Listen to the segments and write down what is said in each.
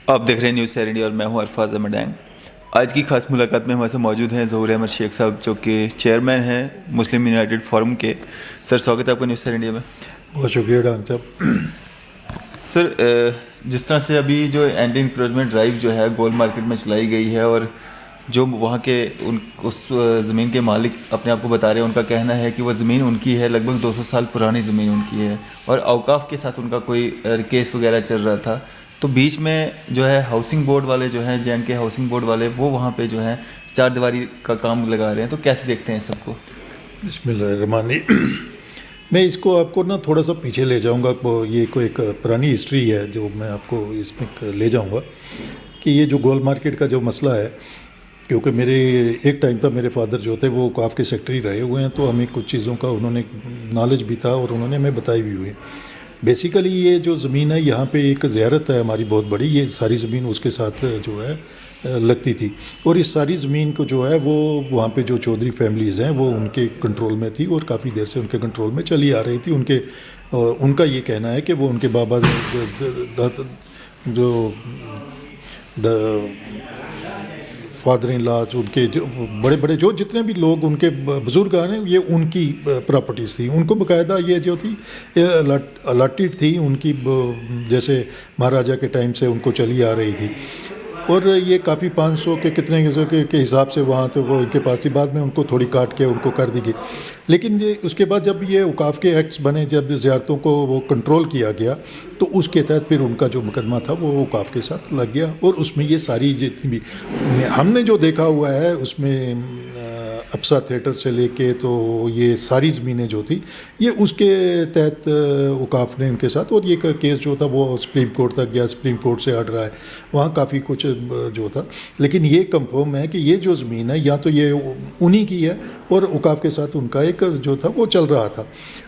آپ دیکھ رہے ہیں نیوز سیر انڈیا اور میں ہوں عرفات احمد ڈینگ۔ آج کی خاص ملاقات میں ہمارے ساتھ موجود ہیں ظہور احمد شیخ صاحب، جو کہ چیئرمین ہیں مسلم یونائٹڈ فورم کے۔ سر، سواگت ہے آپ کا نیوز سیر انڈیا میں۔ بہت شکریہ ڈاکٹر صاحب۔ سر، جس طرح سے ابھی جو اینٹی انکروچمنٹ ڈرائیو جو ہے گول مارکیٹ میں چلائی گئی ہے، اور جو وہاں کے اس زمین کے مالک اپنے آپ کو بتا رہے ہیں، ان کا کہنا ہے کہ وہ زمین ان کی ہے، لگ بھگ 200 سال پرانی زمین ان کی ہے، اور اوقاف کے ساتھ ان کا کوئی کیس وغیرہ چل رہا تھا۔ تو بیچ میں جو ہے ہاؤسنگ بورڈ والے جو ہیں، JNK ہاؤسنگ بورڈ والے، وہ وہاں پہ جو ہیں چار دیواری کا کام لگا رہے ہیں۔ تو کیسے دیکھتے ہیں سب کو؟ بسم اللہ الرحمن الرحیم۔ میں اس کو آپ کو تھوڑا سا پیچھے لے جاؤں گا۔ یہ کوئی ایک پرانی ہسٹری ہے جو میں آپ کو اس میں لے جاؤں گا کہ یہ جو گول مارکیٹ کا جو مسئلہ ہے، کیونکہ میرے ایک ٹائم تھا میرے فادر جو تھے وہ اوقاف کے سیکٹری رہے ہوئے ہیں، تو ہمیں کچھ چیزوں کا انہوں نے نالج بھی تھا اور انہوں نے ہمیں بتائی بھی ہوئی ہے۔ بیسیکلی یہ جو زمین ہے، یہاں پہ ایک زیارت ہے ہماری بہت بڑی، یہ ساری زمین اس کے ساتھ جو ہے لگتی تھی، اور اس ساری زمین کو جو ہے وہ وہاں پہ جو چودھری فیملیز ہیں وہ ان کے کنٹرول میں تھی، اور کافی دیر سے ان کے کنٹرول میں چلی آ رہی تھی۔ ان کا یہ کہنا ہے کہ وہ ان کے بابا جو فادر ان لا، ان کے جو بڑے بڑے جو جتنے بھی لوگ ان کے بزرگ ہیں، یہ ان کی پراپرٹیز تھیں۔ ان کو باقاعدہ یہ جو تھی الاٹڈ تھی ان کی، جیسے مہاراجہ کے ٹائم سے ان کو چلی آ رہی تھی، اور یہ کافی 500 کے کتنے کے حساب سے وہاں تو وہ ان کے پاس تھی۔ بعد میں ان کو تھوڑی کاٹ کے ان کو کر دی گئی، لیکن یہ اس کے بعد جب یہ اوقاف کے ایکٹس بنے، جب زیارتوں کو وہ کنٹرول کیا گیا، تو اس کے تحت پھر ان کا جو مقدمہ تھا وہ اوقاف کے ساتھ لگ گیا، اور اس میں یہ ساری جتنی بھی ہم نے جو دیکھا ہوا ہے اس میں ابسا تھیٹر سے لے کے تو یہ ساری زمینیں جو تھی یہ اس کے تحت اوقاف نے ان کے ساتھ، اور یہ کیس جو تھا وہ سپریم کورٹ تک گیا، سپریم کورٹ سے آرڈر آئے، وہاں کافی کچھ جو تھا، لیکن یہ کنفرم ہے کہ یہ جو زمین ہے یا تو یہ انہی کی ہے، اور اوقاف کے ساتھ ان کا ایک جو تھا وہ چل رہا تھا۔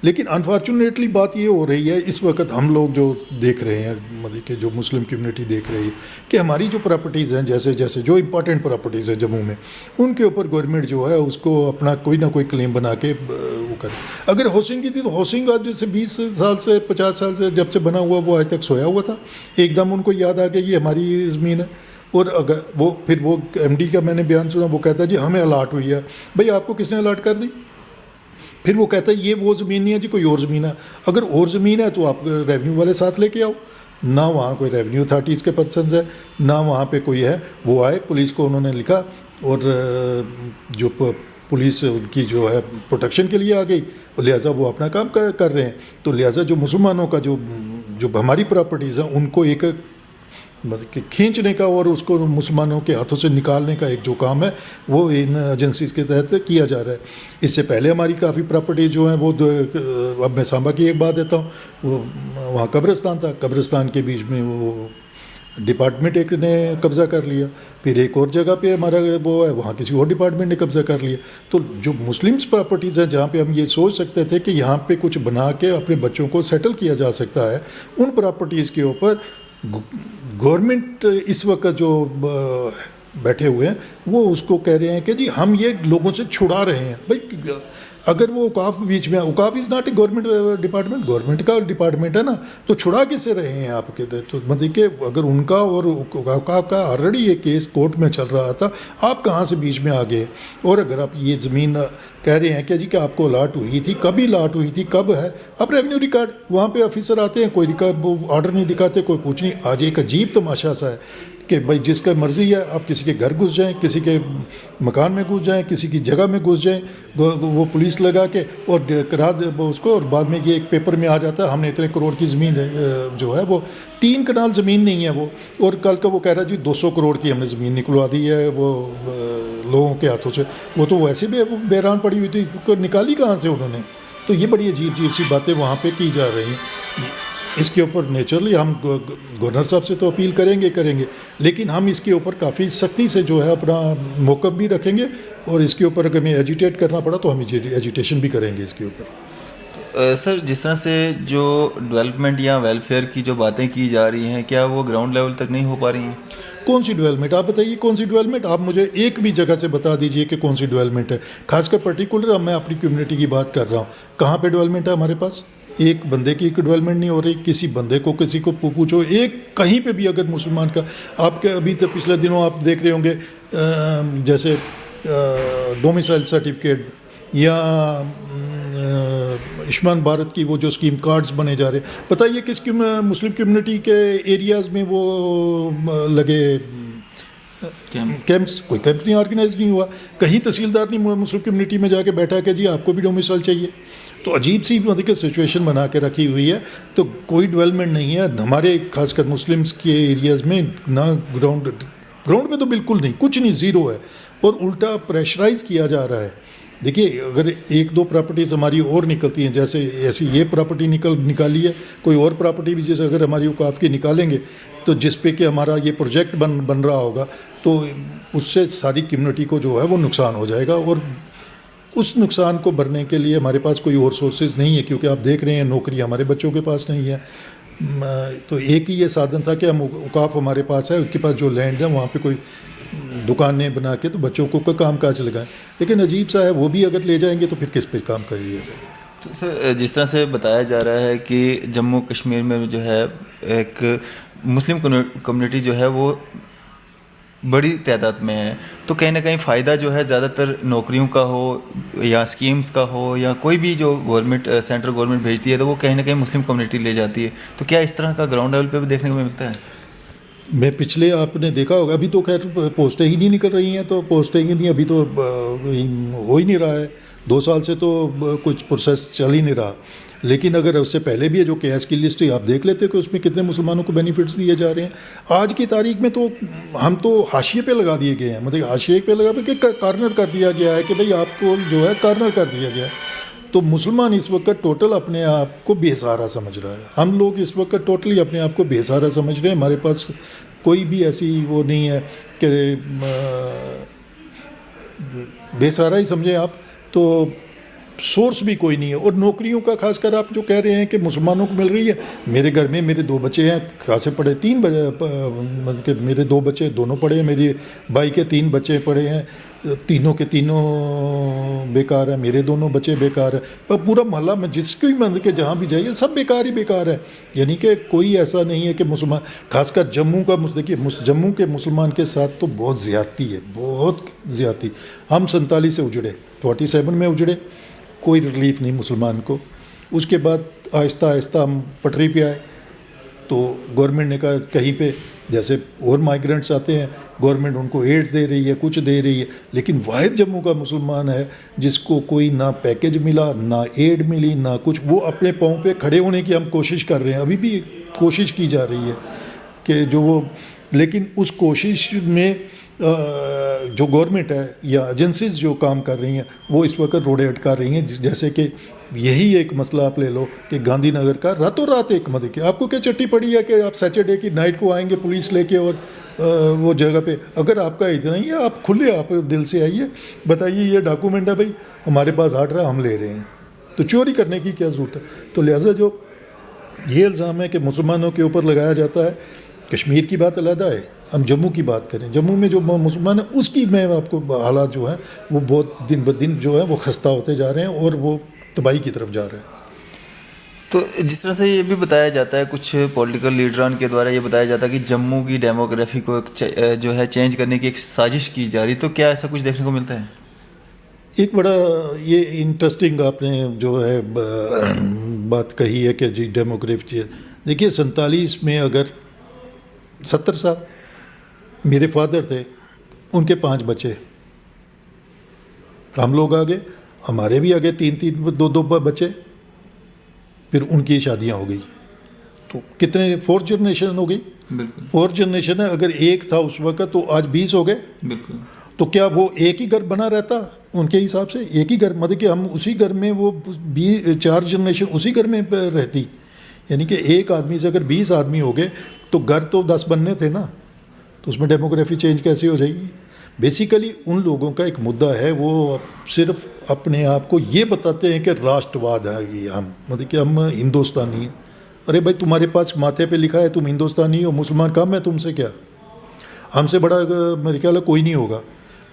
لیکن انفارچونیٹلی بات یہ ہو رہی ہے اس وقت ہم لوگ جو دیکھ رہے ہیں، مطلب کہ جو مسلم کمیونٹی دیکھ رہی ہے کہ ہماری جو پراپرٹیز ہیں، جیسے جو امپورٹنٹ پراپرٹیز ہیں جموں میں، ان کے اوپر گورنمنٹ جو ہے اس کو اپنا کوئی نہ کوئی کلیم بنا کے وہ کرے۔ اگر ہاؤسنگ کی تھی تو ہاؤسنگ آج جیسے 20 سال سے 50 سال سے جب سے بنا ہوا وہ آج تک سویا ہوا تھا، ایک دم ان کو یاد آ گیا یہ ہماری زمین ہے۔ اور اگر وہ پھر وہ MD کا میں نے بیان سنا، وہ کہتا ہے جی ہمیں الاٹ ہوئی ہے۔ بھئی آپ کو کس نے الاٹ کر دی؟ پھر وہ کہتا ہے یہ وہ زمین نہیں ہے جی، کوئی اور زمین ہے۔ اگر اور زمین ہے تو آپ ریونیو والے ساتھ لے کے آؤ۔ نہ وہاں کوئی ریونیو اتھارٹیز کے پرسنز ہے، نہ وہاں پہ کوئی ہے۔ وہ آئے، پولیس کو انہوں نے لکھا، اور جو پولیس ان کی جو ہے پروٹیکشن کے لیے آ گئی، لہٰذا وہ اپنا کام کر رہے ہیں۔ تو لہٰذا جو مسلمانوں کا جو ہماری پراپرٹیز ہیں ان کو ایک مطلب کہ کھینچنے کا اور اس کو مسلمانوں کے ہاتھوں سے نکالنے کا ایک جو کام ہے وہ ان ایجنسیز کے تحت کیا جا رہا ہے۔ اس سے پہلے ہماری کافی پراپرٹی جو ہیں وہ اب میں سانبا کی ایک بات دیتا ہوں، وہ وہاں قبرستان تھا، قبرستان کے بیچ میں وہ ڈپارٹمنٹ ایک نے قبضہ کر لیا، پھر ایک اور جگہ پہ ہمارا وہ ہے وہاں کسی اور ڈپارٹمنٹ نے قبضہ کر لیا۔ تو جو مسلمس پراپرٹیز ہیں جہاں پہ ہم یہ سوچ سکتے تھے کہ یہاں پہ کچھ بنا کے اپنے بچوں کو سیٹل کیا جا سکتا ہے، ان پراپرٹیز کے اوپر گورنمنٹ اس وقت جو بیٹھے ہوئے ہیں وہ اس کو کہہ رہے ہیں کہ جی ہم یہ لوگوں سے چھڑا رہے ہیں۔ بھائی اگر وہ اوقاف بیچ میں، اوقاف is not a government department, government کا ڈپارٹمنٹ ہے نا، تو چھڑا کیسے رہے ہیں آپ کے؟ تو مطلب کہ اگر ان کا اور اوقاف کا آلریڈی یہ کیس کورٹ میں چل رہا تھا، آپ کہاں سے بیچ میں آ گئے؟ اور اگر آپ یہ زمین کہہ رہے ہیں کہ جی کہ آپ کو الاٹ ہوئی تھی، کبھی الاٹ ہوئی تھی، کب ہے؟ اب ریونیو ریکارڈ وہاں پہ آفیسر آتے ہیں، کوئی وہ آرڈر نہیں دکھاتے، کوئی کچھ نہیں۔ آج ایک عجیب تماشا سا ہے کہ بھائی جس کا مرضی ہے آپ کسی کے گھر گھس جائیں، کسی کے مکان میں گھس جائیں، کسی کی جگہ میں گھس جائیں، وہ پولیس لگا کے اور کرا دے اس کو، اور بعد میں یہ ایک پیپر میں آ جاتا ہے ہم نے اتنے کروڑ کی زمین جو ہے وہ 3 کنال زمین نہیں ہے وہ، اور کل کا وہ کہہ رہا ہے جی 200 کروڑ کی ہم نے زمین نکلوا دی ہے وہ لوگوں کے ہاتھوں سے۔ وہ تو ویسے بھی بحران پڑی ہوئی تھی، نکالی کہاں سے انہوں نے؟ تو یہ بڑی عجیب سی باتیں وہاں پہ کی جا رہی ہیں۔ اس کے اوپر نیچرلی ہم گورنر صاحب سے تو اپیل کریں گے، لیکن ہم اس کے اوپر کافی سختی سے جو ہے اپنا موقف بھی رکھیں گے، اور اس کے اوپر اگر ہمیں ایجیٹیٹ کرنا پڑا تو ہم ایجیٹیشن بھی کریں گے اس کے اوپر۔ سر، جس طرح سے جو ڈیولپمنٹ یا ویلفیئر کی جو باتیں کی جا رہی ہیں، کیا وہ گراؤنڈ لیول تک نہیں ہو پا رہی ہیں؟ کون سی ڈیولپمنٹ؟ آپ بتائیے کون سی ڈیولپمنٹ؟ آپ مجھے ایک بھی جگہ سے بتا دیجئے کہ کون سی ڈیولپمنٹ ہے، خاص کر پرٹیکولر اب میں اپنی کمیونٹی کی بات کر رہا ہوں۔ کہاں پہ ڈیولپمنٹ ہے ہمارے پاس؟ ایک بندے کی ڈیولپمنٹ نہیں ہو رہی. کسی بندے کو کسی کو پوچھو, ایک کہیں پہ بھی اگر مسلمان کا آپ کے ابھی تو پچھلے دنوں آپ دیکھ رہے ہوں گے جیسے ڈومیسائل سرٹیفکیٹ یا آیوشمان بھارت کی وہ جو اسکیم کارڈز بنے جا رہے ہیں, بتائیے کس مسلم کمیونٹی کے ایریاز میں وہ لگے کیمپس؟ کوئی کیمپ نہیں آرگنائز نہیں ہوا. کہیں تحصیلدار نہیں مسلم کمیونٹی میں جا کے بیٹھا کہ جی آپ کو بھی ڈومیسائل چاہیے. تو عجیب سی مطلب کہ سچویشن بنا کے رکھی ہوئی ہے. تو کوئی ڈیولپمنٹ نہیں ہے ہمارے خاص کر مسلمس کے ایریاز میں. نہ گراؤنڈ پہ تو بالکل نہیں, کچھ نہیں, زیرو ہے. اور الٹا پریشرائز کیا جا رہا ہے. دیکھیے اگر ایک دو پراپرٹیز ہماری اور نکلتی ہیں, جیسے ایسی یہ پراپرٹی نکالی ہے, کوئی اور پراپرٹی بھی جیسے اگر ہماری اوقاف کی نکالیں گے تو جس پہ کہ ہمارا یہ پروجیکٹ بن رہا ہوگا تو اس سے ساری کمیونٹی کو جو ہے وہ نقصان ہو جائے گا. اور اس نقصان کو بھرنے کے لیے ہمارے پاس کوئی اور سورسز نہیں ہے, کیونکہ آپ دیکھ رہے ہیں نوکری ہمارے بچوں کے پاس نہیں ہے. تو ایک ہی یہ سادھن تھا کہ ہم اوقاف ہمارے پاس ہے, اس کے پاس جو لینڈ ہے وہاں پہ کوئی دکانیں بنا کے تو بچوں کو کام کاج لگائیں. لیکن عجیب سا ہے, وہ بھی اگر لے جائیں گے تو پھر کس پہ کام کر لیا جائے گا. تو سر جس طرح سے بتایا جا رہا ہے کہ جموں کشمیر میں جو ہے ایک مسلم کمیونٹی جو ہے وہ بڑی تعداد میں ہے, تو کہیں نہ کہیں فائدہ جو ہے زیادہ تر نوکریوں کا ہو یا اسکیمز کا ہو یا کوئی بھی جو گورنمنٹ سینٹرل گورنمنٹ بھیجتی ہے تو وہ کہیں نہ کہیں مسلم کمیونٹی لے جاتی ہے. تو کیا اس طرح کا گراؤنڈ لیول پہ بھی دیکھنے کو ملتا ہے؟ میں پچھلے آپ نے دیکھا ہوگا, ابھی تو خیر پوسٹیں ہی نہیں نکل رہی ہیں, تو پوسٹیں ہی نہیں, ابھی تو ہو ہی نہیں رہا ہے. 2 سال سے تو کچھ پروسیس چل ہی نہیں رہا. لیکن اگر اس سے پہلے بھی ہے جو کیس کی لسٹ آپ دیکھ لیتے کہ اس میں کتنے مسلمانوں کو بینیفٹس دیے جا رہے ہیں. آج کی تاریخ میں تو ہم تو حاشیے پہ لگا دیے گئے ہیں, مطلب حاشیے پہ لگا کہ کارنر کر دیا گیا ہے کہ بھئی آپ کو جو ہے کارنر کر دیا گیا ہے. تو مسلمان اس وقت ٹوٹل اپنے آپ کو بے سہارا سمجھ رہا ہے. ہم لوگ اس وقت ٹوٹلی اپنے آپ کو بے سہارا سمجھ رہے ہیں. ہمارے پاس کوئی بھی ایسی وہ نہیں ہے کہ بے سہارا ہی سمجھیں آپ, تو سورس بھی کوئی نہیں ہے. اور نوکریوں کا خاص کر آپ جو کہہ رہے ہیں کہ مسلمانوں کو مل رہی ہے, میرے گھر میں میرے 2 بچے ہیں خاصے پڑھے, 3 مطلب کہ میرے 2 بچے دونوں پڑھے ہیں, میری بھائی کے 3 بچے پڑھے ہیں, تینوں کے تینوں بیکار ہیں, میرے دونوں بچے بیکار ہیں. پر پورا محلہ میں جس کو بھی مطلب کہ جہاں بھی جائیے سب بیکار ہی بیکار ہے. یعنی کہ کوئی ایسا نہیں ہے کہ مسلمان, خاص کر جموں کا, دیکھیے جموں کے مسلمان کے ساتھ تو بہت زیادتی ہے, بہت زیادتی. ہم 47 سے اجڑے, 47 میں اجڑے, کوئی ریلیف نہیں مسلمان کو. اس کے بعد آہستہ آہستہ ہم پٹری پہ آئے, تو گورنمنٹ نے کہا کہیں پہ جیسے اور مائیگرنٹس آتے ہیں گورنمنٹ ان کو ایڈ دے رہی ہے, کچھ دے رہی ہے, لیکن واحد جموں کا مسلمان ہے جس کو کوئی نہ پیکج ملا, نہ ایڈ ملی, نہ کچھ. وہ اپنے پاؤں پہ کھڑے ہونے کی ہم کوشش کر رہے ہیں, ابھی بھی کوشش کی جا رہی ہے کہ جو وہ, لیکن اس کوشش میں جو گورنمنٹ ہے یا ایجنسیز جو کام کر رہی ہیں وہ اس وقت روڑے اٹکا رہی ہیں. جیسے کہ یہی ایک مسئلہ آپ لے لو کہ گاندھی نگر کا راتوں رات ایک مطلب کہ آپ کو کیا چٹھی پڑی ہے کہ آپ سیٹرڈے کی نائٹ کو آئیں گے پولیس لے کے, اور وہ جگہ پہ اگر آپ کا اتنا ہی ہے آپ کھلے آپ دل سے آئیے, بتائیے یہ ڈاکومنٹ ہے بھائی ہمارے پاس آٹ رہا ہم لے رہے ہیں, تو چوری کرنے کی کیا ضرورت ہے. تو لہٰذا جو یہ الزام ہے کہ مسلمانوں کے اوپر لگایا جاتا ہے, کشمیر کی بات علیحدہ ہے, ہم جموں کی بات کریں, جموں میں جو مسلمان ہیں اس کی میں آپ کو حالات جو ہیں وہ بہت دن بدن جو ہے وہ خستہ ہوتے جا رہے ہیں اور وہ تباہی کی طرف جا رہے ہیں. تو جس طرح سے یہ بھی بتایا جاتا ہے کچھ پولیٹیکل لیڈران کے دوارا یہ بتایا جاتا ہے کہ جموں کی ڈیموگرافی کو جو ہے چینج کرنے کی ایک سازش کی جا رہی, تو کیا ایسا کچھ دیکھنے کو ملتا ہے؟ ایک بڑا یہ انٹرسٹنگ آپ نے جو ہے بات کہی ہے کہ جی ڈیموگرافی. دیکھیے 47 میں اگر 70 سال میرے فادر تھے, ان کے 5 بچے, ہم لوگ آگے, ہمارے بھی آگے 2 بچے, پھر ان کی شادیاں ہو گئی, تو کتنے 4 جنریشن ہو گئی. بالکل 4 جنریشن ہے, اگر ایک تھا اس وقت تو آج 20 ہو گئے. بالکل. تو کیا وہ ایک ہی گھر بنا رہتا ان کے حساب سے؟ ایک ہی گھر, مطلب کہ ہم اسی گھر میں وہ 4 جنریشن اسی گھر میں رہتی. یعنی کہ ایک آدمی سے اگر 20 آدمی ہو گئے تو گھر تو 10 بننے تھے نا, تو اس میں ڈیموگرافی چینج کیسے ہو جائے گی؟ بیسیکلی ان لوگوں کا ایک مدعا ہے, وہ صرف اپنے آپ کو یہ بتاتے ہیں کہ راشٹرواد ہے یہ, ہم مطلب کہ ہم ہندوستانی ہیں. ارے بھائی تمہارے پاس ماتھے پہ لکھا ہے تم ہندوستانی ہو, مسلمان کم ہے تم سے کیا؟ ہم سے بڑا میرے خیال ہے کوئی نہیں ہوگا.